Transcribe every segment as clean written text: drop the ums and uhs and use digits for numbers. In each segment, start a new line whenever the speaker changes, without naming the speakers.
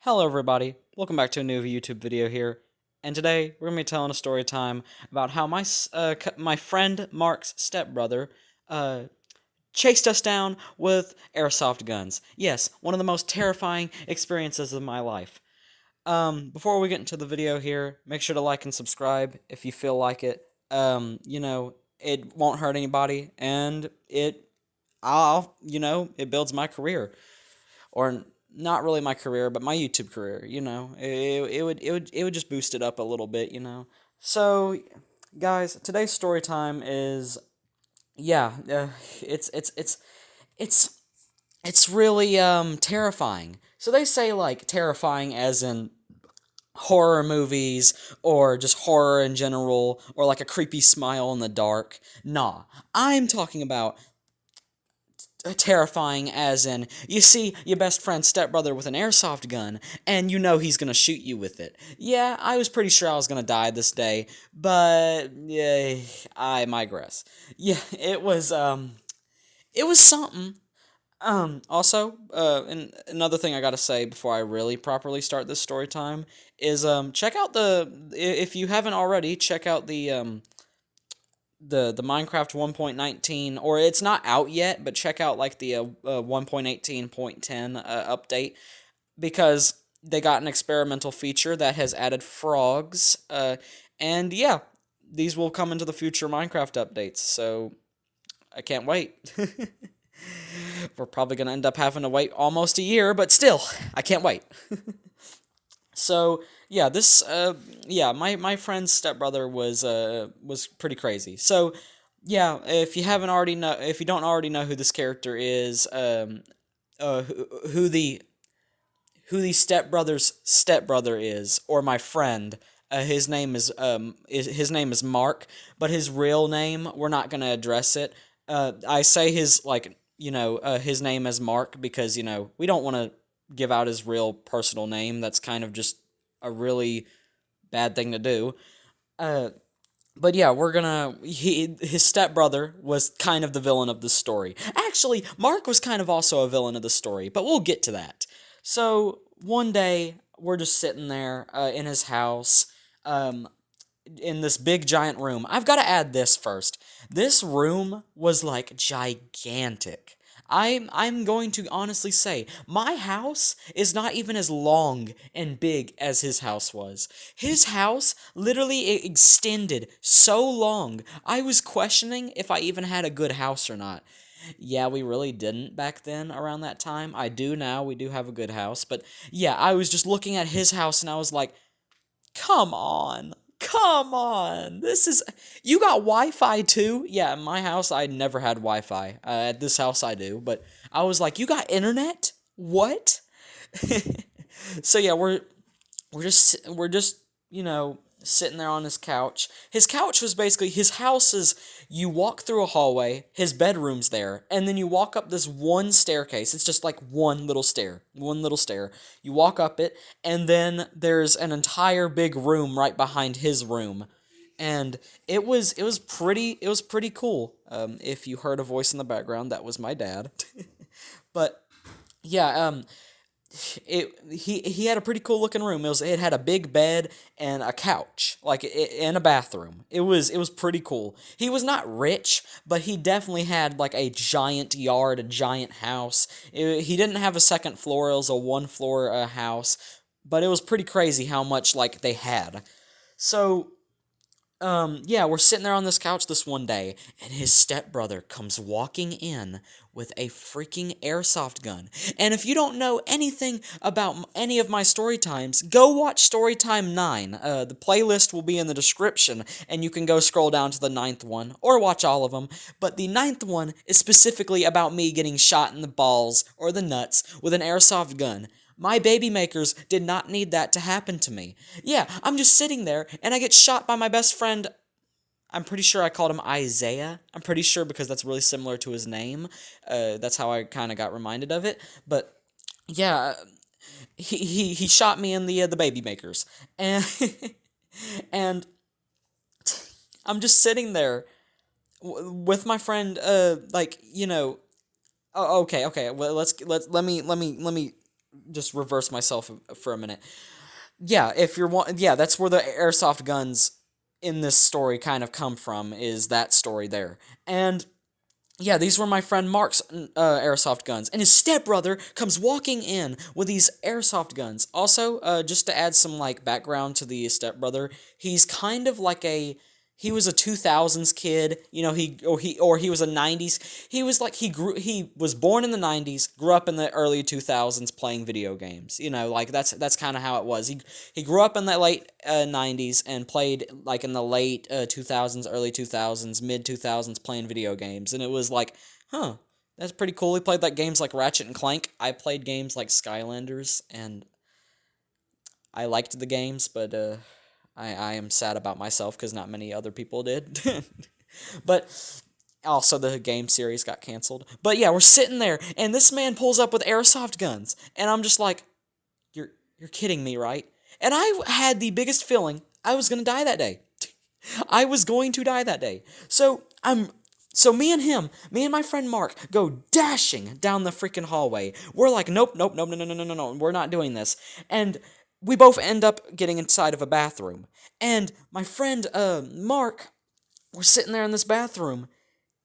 Hello everybody, welcome back to a new YouTube video here, and today we're going to be telling a story time about how my friend Mark's stepbrother chased us down with airsoft guns. Yes, one of the most terrifying experiences of my life. Before we get into the video here, make sure to like and subscribe if you feel like it. It won't hurt anybody, and it builds my career. Or not really my career, but my YouTube career. It would just boost it up a little bit. So, guys, today's story time is it's it's it's really terrifying. So they say like terrifying as in horror movies or just horror in general or like a creepy smile in the dark. Nah, I'm talking about terrifying as in you see your best friend's stepbrother with an airsoft gun and you know he's gonna shoot you with it. Yeah, I was pretty sure I was gonna die this day, but yeah, I digress. Yeah, it was something. And another thing I gotta say before I really properly start this story time is check out if you haven't already, check out the Minecraft 1.19, or it's not out yet, but check out like the 1.18.10 update, because they got an experimental feature that has added frogs, and yeah, these will come into the future Minecraft updates, so I can't wait. We're probably going to end up having to wait almost a year, but still, I can't wait. So yeah, my friend's stepbrother was pretty crazy. So yeah, if you don't already know who this character is, who the stepbrother's stepbrother is, or my friend, his name is Mark, but his real name we're not gonna address it. I say his name as Mark because we don't want to give out his real personal name. That's kind of just a really bad thing to do. Uh, but yeah, his stepbrother was kind of the villain of the story. Actually, Mark was kind of also a villain of the story, but we'll get to that. So one day we're just sitting there in his house, um, in this big giant room. I've got to add this first. This room was like gigantic. I'm going to honestly say my house is not even as long and big as his house was. His house literally extended so long. I was questioning if I even had a good house or not. Yeah, we really didn't back then around that time. I do now. We do have a good house, but yeah, I was just looking at his house and I was like, come on. Come on. You got Wi-Fi too? Yeah, in my house I never had Wi-Fi. At this house I do, but I was like, you got internet? What? So yeah, we're just sitting there on his couch. His couch was basically his house is you walk through a hallway, his bedroom's there, and then you walk up this one staircase. It's just like one little stair. One little stair. You walk up it, and then there's an entire big room right behind his room. And it was pretty cool. If you heard a voice in the background, that was my dad. But yeah, he had a pretty cool looking room. It had a big bed and a couch, and a bathroom. It was pretty cool. He was not rich, but he definitely had like a giant yard, a giant house. He didn't have a second floor. It was a one floor house, but it was pretty crazy how much like they had. So yeah, we're sitting there on this couch this one day, and his stepbrother comes walking in with a freaking airsoft gun. And if you don't know anything about any of my story times, go watch Storytime 9. The playlist will be in the description, and you can go scroll down to the ninth one, or watch all of them. But the ninth one is specifically about me getting shot in the balls, or the nuts, with an airsoft gun. My baby makers did not need that to happen to me. Yeah, I'm just sitting there, and I get shot by my best friend. I'm pretty sure I called him Isaiah. I'm pretty sure because that's really similar to his name. That's how I kind of got reminded of it. But yeah, he shot me in the baby makers, and and I'm just sitting there with my friend. Oh, okay. Well, let me just reverse myself for a minute. Yeah, if you're one, yeah, that's where the airsoft guns in this story kind of come from. Is that story there? And yeah, these were my friend Mark's airsoft guns, and his stepbrother comes walking in with these airsoft guns. Also, just to add some like background to the stepbrother, he's kind of like he was a 2000s kid, you know, he was a 90s. He was like he was born in the 90s, grew up in the early 2000s playing video games. You know, like that's kind of how it was. He grew up in the late 90s and played like in the late 2000s, early 2000s, mid 2000s playing video games. And it was like, huh, that's pretty cool. He played like games like Ratchet and Clank. I played games like Skylanders, and I liked the games, but I am sad about myself because not many other people did. But also the game series got canceled. But yeah, we're sitting there, and this man pulls up with airsoft guns, and I'm just like, you're kidding me, right? And I had the biggest feeling I was gonna die that day. I was going to die that day. So me and my friend Mark go dashing down the freaking hallway. We're like, nope, no, we're not doing this. And we both end up getting inside of a bathroom. And my friend Mark, we're sitting there in this bathroom,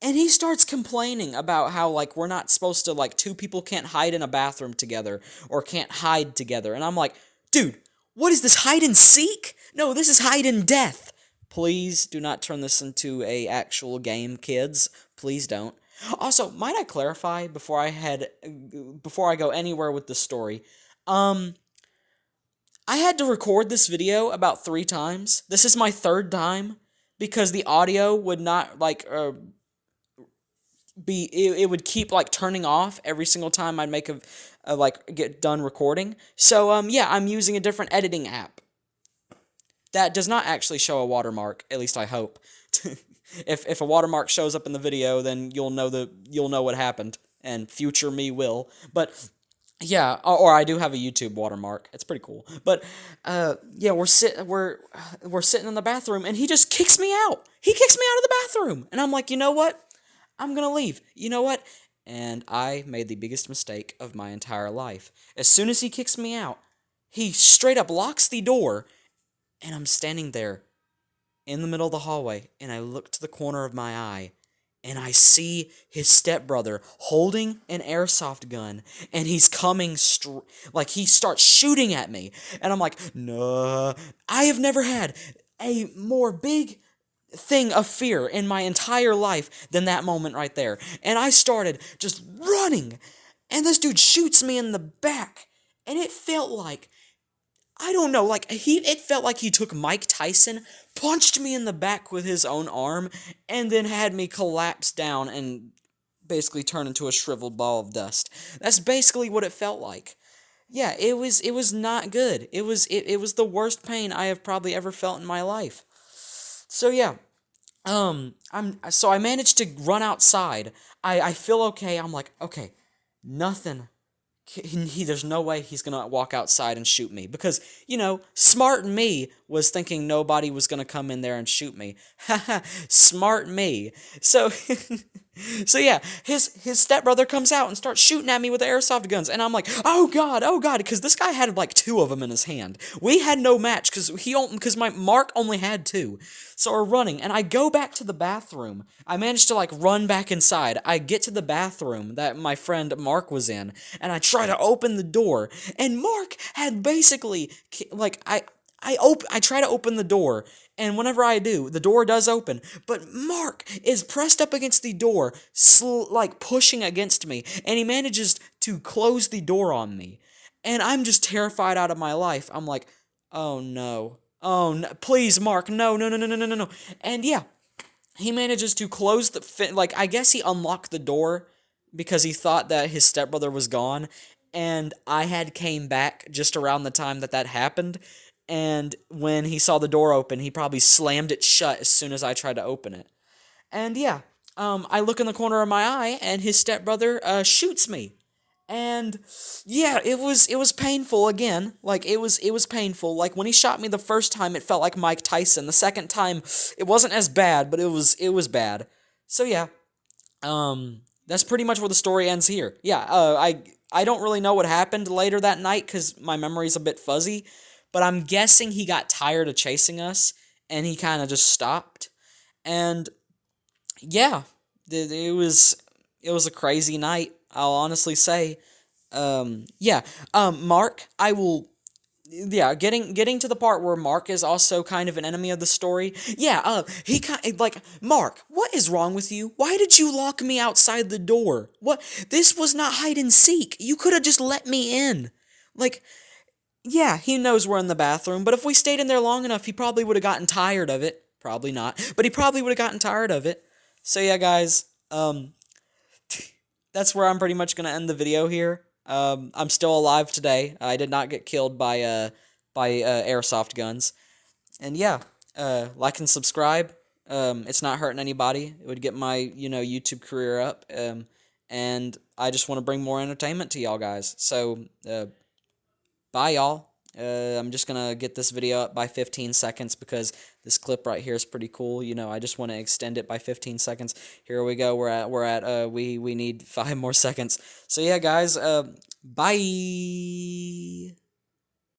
and he starts complaining about how, like, we're not supposed to, like, two people can't hide in a bathroom together or can't hide together. And I'm like, dude, what is this, hide and seek? No, this is hide and death. Please do not turn this into a actual game, kids. Please don't. Also, might I clarify before I go anywhere with this story? I had to record this video about 3 times. This is my 3rd time because the audio would not, like, it would keep like turning off every single time I'd make a like get done recording. So yeah, I'm using a different editing app that does not actually show a watermark. At least I hope. If a watermark shows up in the video, then you'll know what happened, and future me will. But yeah, or I do have a YouTube watermark. It's pretty cool. But yeah, we're sitting in the bathroom, and he just kicks me out. He kicks me out of the bathroom, and I'm like, you know what? I'm gonna leave. You know what? And I made the biggest mistake of my entire life. As soon as he kicks me out, he straight up locks the door, and I'm standing there in the middle of the hallway, and I look to the corner of my eye, and I see his stepbrother holding an airsoft gun, and he's coming like he starts shooting at me, and I'm like, no, I have never had a more big thing of fear in my entire life than that moment right there. And I started just running, and this dude shoots me in the back, and it felt like, I don't know, like it felt like he took Mike Tyson, punched me in the back with his own arm, and then had me collapse down and basically turn into a shriveled ball of dust. That's basically what it felt like. Yeah, it was not good. It was the worst pain I have probably ever felt in my life. So yeah, I managed to run outside. I feel okay. I'm like, okay, nothing. There's no way he's gonna walk outside and shoot me because, you know, smart me was thinking nobody was gonna come in there and shoot me. Haha, smart me. So, so yeah, his stepbrother comes out and starts shooting at me with the airsoft guns, and I'm like, oh god, because this guy had like 2 of them in his hand. We had no match because my Mark only had 2. So we're running, and I go back to the bathroom. I managed to like run back inside. I get to the bathroom that my friend Mark was in, and I try to open the door, and Mark had basically like I try to open the door, and whenever I do, the door does open, but Mark is pressed up against the door, like pushing against me, and he manages to close the door on me, and I'm just terrified out of my life. I'm like, oh no. Oh, no, please, Mark, no. And yeah, he manages to close like, I guess he unlocked the door because he thought that his stepbrother was gone, and I had came back just around the time that happened, and when he saw the door open, he probably slammed it shut as soon as I tried to open it. And yeah, I look in the corner of my eye, and his stepbrother shoots me. And yeah, it was painful again. Like it was painful. Like when he shot me the first time, it felt like Mike Tyson. The second time, it wasn't as bad, but it was bad. So yeah, that's pretty much where the story ends here. Yeah, I don't really know what happened later that night because my memory's a bit fuzzy, but I'm guessing he got tired of chasing us and he kind of just stopped. And yeah, it was a crazy night. I'll honestly say. Yeah. Mark, I will. Yeah, getting to the part where Mark is also kind of an enemy of the story. Yeah. He kind like Mark. What is wrong with you? Why did you lock me outside the door? What? This was not hide and seek. You could have just let me in. Like, yeah, he knows we're in the bathroom, but if we stayed in there long enough, he probably would have gotten tired of it. Probably not, but he probably would have gotten tired of it. So yeah, guys, that's where I'm pretty much gonna end the video here. I'm still alive today. I did not get killed by airsoft guns. And yeah, like and subscribe. It's not hurting anybody. It would get my YouTube career up. And I just want to bring more entertainment to y'all guys. So bye, y'all. I'm just gonna get this video up by 15 seconds because this clip right here is pretty cool. I just want to extend it by 15 seconds. Here we go. We need 5 more seconds. So yeah, guys. Bye.